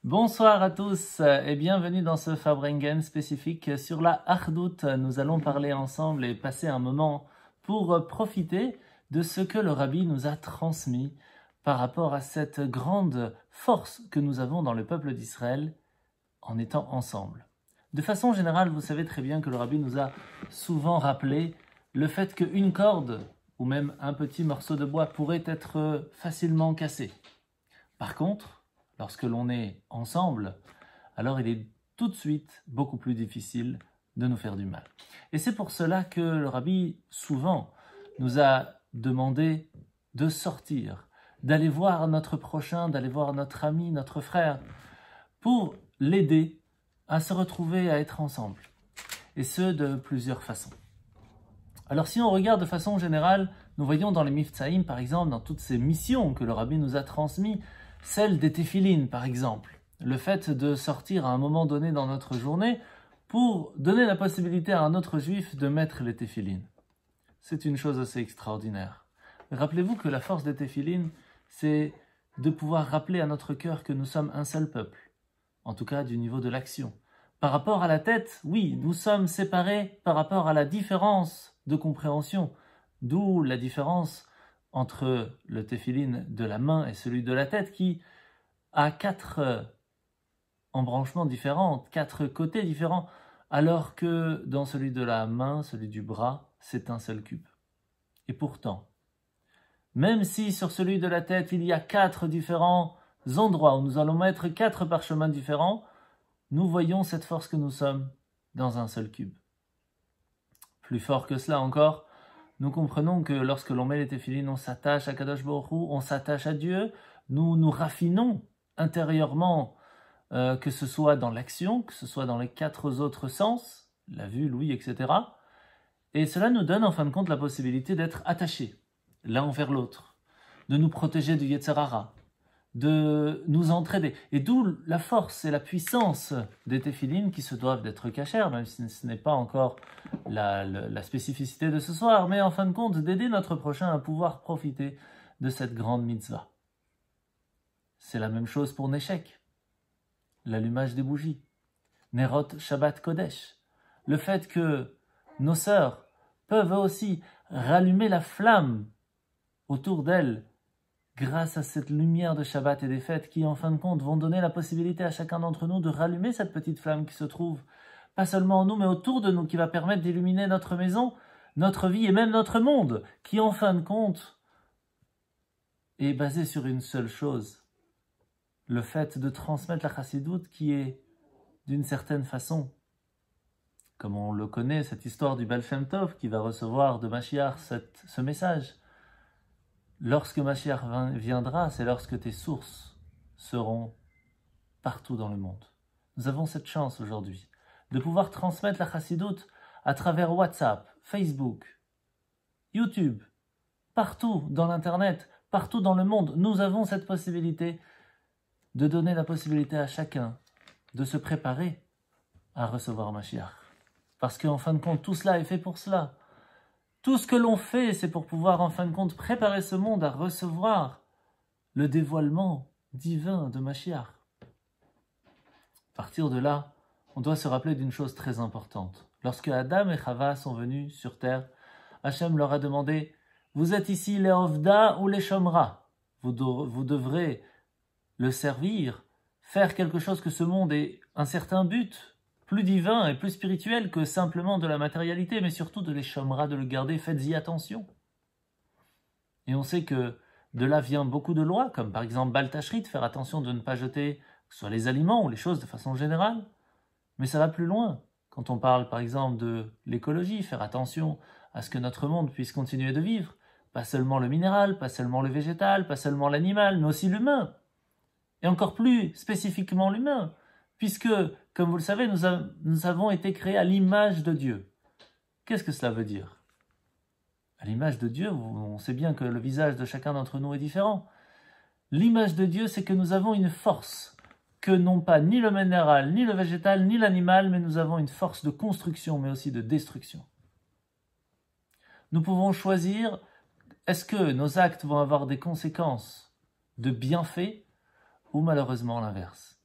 Bonsoir à tous et bienvenue dans ce Farbrengen spécifique sur la Achdut. Nous allons parler ensemble et passer un moment pour profiter de ce que le Rabbi nous a transmis par rapport à cette grande force que nous avons dans le peuple d'Israël en étant ensemble. De façon générale, vous savez très bien que le Rabbi nous a souvent rappelé le fait qu'une corde ou même un petit morceau de bois pourrait être facilement cassé. Par contre, lorsque l'on est ensemble, alors il est tout de suite beaucoup plus difficile de nous faire du mal. Et c'est pour cela que le Rabbi, souvent, nous a demandé de sortir, d'aller voir notre prochain, d'aller voir notre ami, notre frère, pour l'aider à se retrouver, à être ensemble. Et ce, de plusieurs façons. Alors si on regarde de façon générale, nous voyons dans les Miftsaïm, par exemple, dans toutes ces missions que le Rabbi nous a transmises, celle des téphilines, par exemple. Le fait de sortir à un moment donné dans notre journée pour donner la possibilité à un autre juif de mettre les téphilines. C'est une chose assez extraordinaire. Rappelez-vous que la force des téphilines, c'est de pouvoir rappeler à notre cœur que nous sommes un seul peuple. En tout cas, du niveau de l'action. Par rapport à la tête, oui, nous sommes séparés par rapport à la différence de compréhension. D'où la différence entre le téphilin de la main et celui de la tête qui a 4 embranchements différents, 4 côtés différents, alors que dans celui de la main, celui du bras, c'est un seul cube. Et pourtant, même si sur celui de la tête, il y a 4 différents endroits où nous allons mettre 4 parchemins différents, nous voyons cette force que nous sommes dans un seul cube. Plus fort que cela encore, nous comprenons que lorsque l'on met les téphilines, on s'attache à Kadosh Baruch Hu, on s'attache à Dieu, nous nous raffinons intérieurement, que ce soit dans l'action, que ce soit dans les 4 autres sens, la vue, l'ouïe, etc. Et cela nous donne en fin de compte la possibilité d'être attachés l'un envers l'autre, de nous protéger du Yetzer Hara, de nous entraider. Et d'où la force et la puissance des téphilines qui se doivent d'être cachères, même si ce n'est pas encore la spécificité de ce soir, mais en fin de compte, d'aider notre prochain à pouvoir profiter de cette grande mitzvah. C'est la même chose pour Neshek, l'allumage des bougies, Nerot Shabbat Kodesh, le fait que nos sœurs peuvent aussi rallumer la flamme autour d'elles grâce à cette lumière de Shabbat et des fêtes qui, en fin de compte, vont donner la possibilité à chacun d'entre nous de rallumer cette petite flamme qui se trouve, pas seulement en nous, mais autour de nous, qui va permettre d'illuminer notre maison, notre vie et même notre monde, qui, en fin de compte, est basé sur une seule chose, le fait de transmettre la chassidoute qui est, d'une certaine façon, comme on le connaît, cette histoire du Baal Shem Tov qui va recevoir de Mashiach ce message. Lorsque Mashiach viendra, c'est lorsque tes sources seront partout dans le monde. Nous avons cette chance aujourd'hui de pouvoir transmettre la chassidoute à travers WhatsApp, Facebook, YouTube, partout dans l'Internet, partout dans le monde. Nous avons cette possibilité de donner la possibilité à chacun de se préparer à recevoir Mashiach. Parce qu'en fin de compte, tout cela est fait pour cela. Tout ce que l'on fait, c'est pour pouvoir, en fin de compte, préparer ce monde à recevoir le dévoilement divin de Mashiach. À partir de là, on doit se rappeler d'une chose très importante. Lorsque Adam et Chava sont venus sur terre, Hachem leur a demandé « Vous êtes ici les Ovda ou les Shomra. Vous devrez le servir, faire quelque chose que ce monde ait un certain but, plus divin et plus spirituel que simplement de la matérialité, mais surtout de les Shomra, de le garder, faites-y attention. » Et on sait que de là vient beaucoup de lois, comme par exemple Bal Tashrit, faire attention de ne pas jeter que ce soit les aliments ou les choses de façon générale. Mais ça va plus loin. Quand on parle par exemple de l'écologie, faire attention à ce que notre monde puisse continuer de vivre, pas seulement le minéral, pas seulement le végétal, pas seulement l'animal, mais aussi l'humain. Et encore plus spécifiquement l'humain, puisque, comme vous le savez, nous avons été créés à l'image de Dieu. Qu'est-ce que cela veut dire? À l'image de Dieu, on sait bien que le visage de chacun d'entre nous est différent. L'image de Dieu, c'est que nous avons une force que n'ont pas ni le minéral, ni le végétal, ni l'animal, mais nous avons une force de construction, mais aussi de destruction. Nous pouvons choisir, est-ce que nos actes vont avoir des conséquences de bienfaits ou malheureusement l'inverse.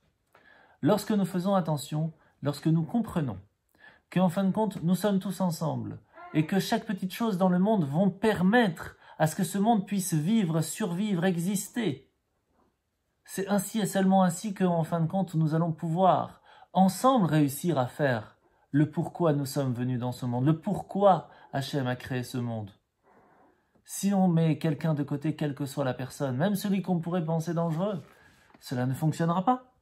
lorsque nous faisons attention, lorsque nous comprenons qu'en fin de compte, nous sommes tous ensemble et que chaque petite chose dans le monde vont permettre à ce que ce monde puisse vivre, survivre, exister. C'est ainsi et seulement ainsi qu'en fin de compte, nous allons pouvoir ensemble réussir à faire le pourquoi nous sommes venus dans ce monde, le pourquoi Hachem a créé ce monde. Si on met quelqu'un de côté, quelle que soit la personne, même celui qu'on pourrait penser dangereux, cela ne fonctionnera pas.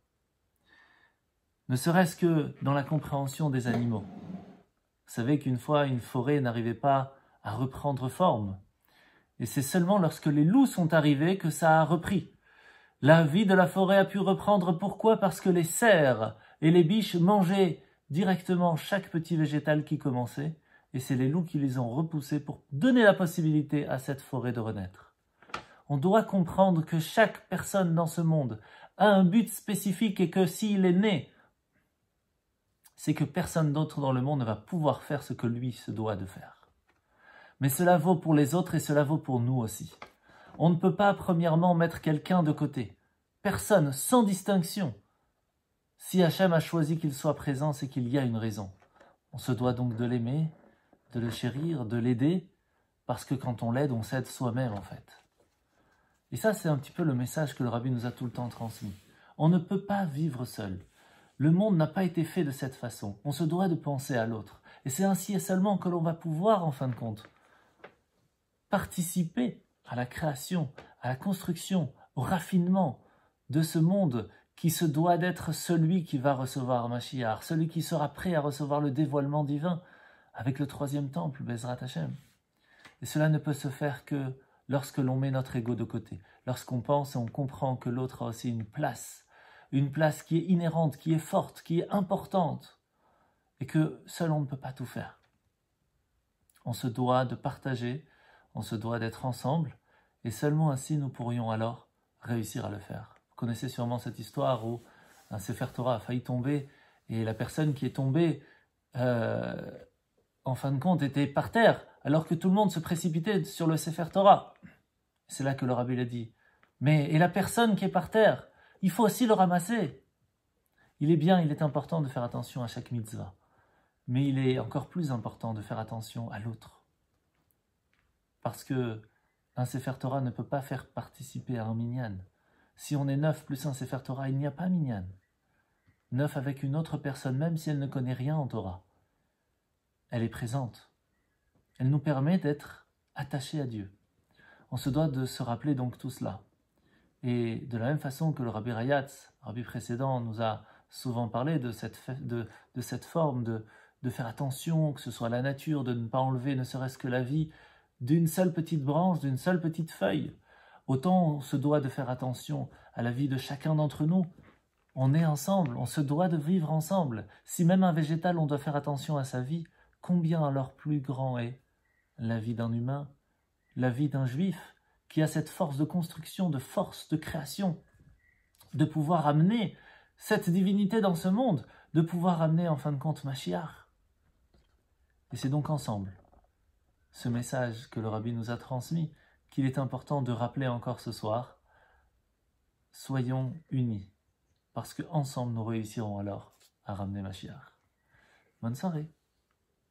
Ne serait-ce que dans la compréhension des animaux. Vous savez qu'une fois, une forêt n'arrivait pas à reprendre forme. Et c'est seulement lorsque les loups sont arrivés que ça a repris. La vie de la forêt a pu reprendre. Pourquoi? Parce que les cerfs et les biches mangeaient directement chaque petit végétal qui commençait. Et c'est les loups qui les ont repoussés pour donner la possibilité à cette forêt de renaître. On doit comprendre que chaque personne dans ce monde a un but spécifique et que s'il est né, c'est que personne d'autre dans le monde ne va pouvoir faire ce que lui se doit de faire. Mais cela vaut pour les autres et cela vaut pour nous aussi. On ne peut pas premièrement mettre quelqu'un de côté. Personne, sans distinction. Si Hachem a choisi qu'il soit présent, c'est qu'il y a une raison. On se doit donc de l'aimer, de le chérir, de l'aider, parce que quand on l'aide, on s'aide soi-même en fait. Et ça, c'est un petit peu le message que le Rabbi nous a tout le temps transmis. On ne peut pas vivre seul. Le monde n'a pas été fait de cette façon. On se doit de penser à l'autre. Et c'est ainsi et seulement que l'on va pouvoir, en fin de compte, participer à la création, à la construction, au raffinement de ce monde qui se doit d'être celui qui va recevoir Mashiach, celui qui sera prêt à recevoir le dévoilement divin avec le troisième temple, Bezrat Hashem. Et cela ne peut se faire que lorsque l'on met notre ego de côté, lorsqu'on pense et on comprend que l'autre a aussi une place qui est inhérente, qui est forte, qui est importante, et que seul on ne peut pas tout faire. On se doit de partager, on se doit d'être ensemble, et seulement ainsi nous pourrions alors réussir à le faire. Vous connaissez sûrement cette histoire où un Sefer Torah a failli tomber, et la personne qui est tombée, en fin de compte, était par terre, alors que tout le monde se précipitait sur le Sefer Torah. C'est là que le Rabbi l'a dit. Mais, et la personne qui est par terre, il faut aussi le ramasser. Il est important de faire attention à chaque mitzvah. Mais il est encore plus important de faire attention à l'autre. Parce que un Sefer Torah ne peut pas faire participer à un minyan. Si on est 9 plus un Sefer Torah, il n'y a pas minyan. 9 avec une autre personne, même si elle ne connaît rien en Torah. Elle est présente. Elle nous permet d'être attachés à Dieu. On se doit de se rappeler donc tout cela. Et de la même façon que le Rabbi Rayatz, le Rabbi précédent, nous a souvent parlé de cette forme de faire attention, que ce soit la nature, de ne pas enlever ne serait-ce que la vie d'une seule petite branche, d'une seule petite feuille. Autant on se doit de faire attention à la vie de chacun d'entre nous. On est ensemble, on se doit de vivre ensemble. Si même un végétal, on doit faire attention à sa vie, combien alors plus grand est la vie d'un humain, la vie d'un juif, qui a cette force de construction, de force de création, de pouvoir amener cette divinité dans ce monde, de pouvoir amener en fin de compte Mashiach. Et c'est donc ensemble, ce message que le Rabbi nous a transmis, qu'il est important de rappeler encore ce soir. Soyons unis, parce qu'ensemble nous réussirons alors à ramener Mashiach. Bonne soirée.